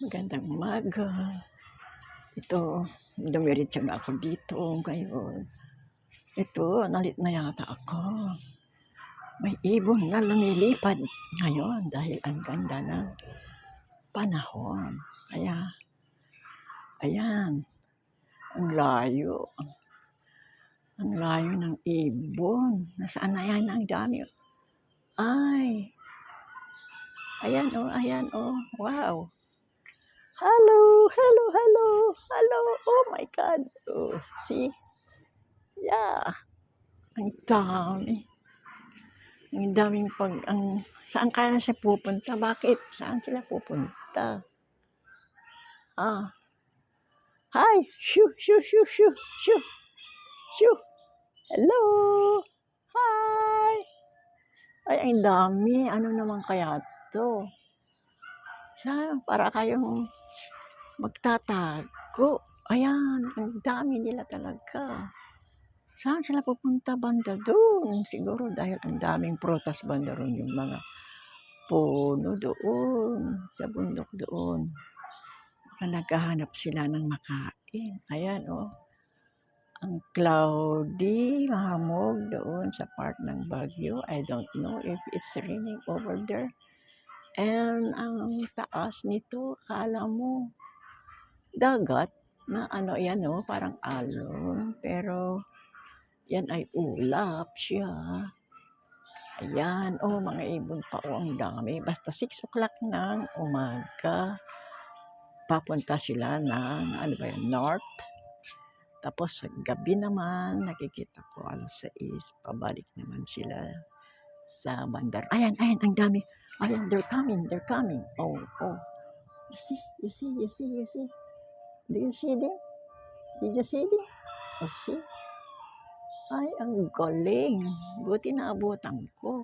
Magandang umaga. Ito, dumiretso na ako dito ngayon. Ito, nalit na yata ako. May ibon na lumilipad ngayon dahil ang ganda ng panahon. Kaya, ayan, ang layo. Ang layo ng ibon. Nasaan na yan? Ang dami. Ay, ayan oh, wow. Hello, hello, hello, hello. Oh my God. Oh, see? Yeah. Ang dami. Ang daming saan kaya siya pupunta? Bakit? Saan sila pupunta? Hi! Shoo, shoo, shoo, shoo, shoo, shoo. Hello! Hi! Ay, ang dami. Ano naman kaya to? Para kayong magtatago. Ayan, ang dami nila talaga. Saan sila pupunta? Banda doon. Siguro dahil ang daming prutas banda roon, yung mga puno doon, sa bundok doon. Naghahanap sila ng makain. Ayan oh. Ang cloudy, mahamog doon sa part ng Baguio. I don't know if it's raining over there. And ang taas nito, akala mo dagat na ano yan oh, parang alon. Pero yan ay ulap siya. Ayan, oh, mga ibon pa, oh, ang dami. Basta 6 o'clock ng umaga, papunta sila ng, ano ba yan, north. Tapos, sa gabi naman, nakikita ko, alas 6, pabalik naman sila sa bandar. Ayan, ang dami. Ayan, they're coming. Oh. You see. Do you see them? Did you see them? Oh, see? Ay, ang galing. Buti naabutan ko.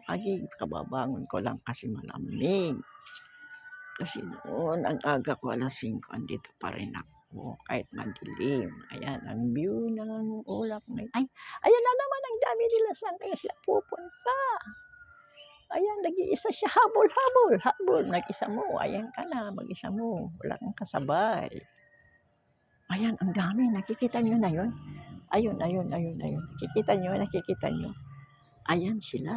Kababangon ko lang kasi malamig. Kasi noon, ang aga ko, alas 5, andito pa rin ako. Kahit madilim. Ayan, ang view ng ulap ngayon. Ay, ayan na naman, ang dami nila. Saan kaya sila pupunta? Ayan, nag-iisa siya. Habol. Nag-isa mo. Ayan ka na, mag-isa mo. Wala kang kasabay. Ayan, ang dami. Nakikita nyo na yun? Ayun. Nakikita nyo? Ayan sila.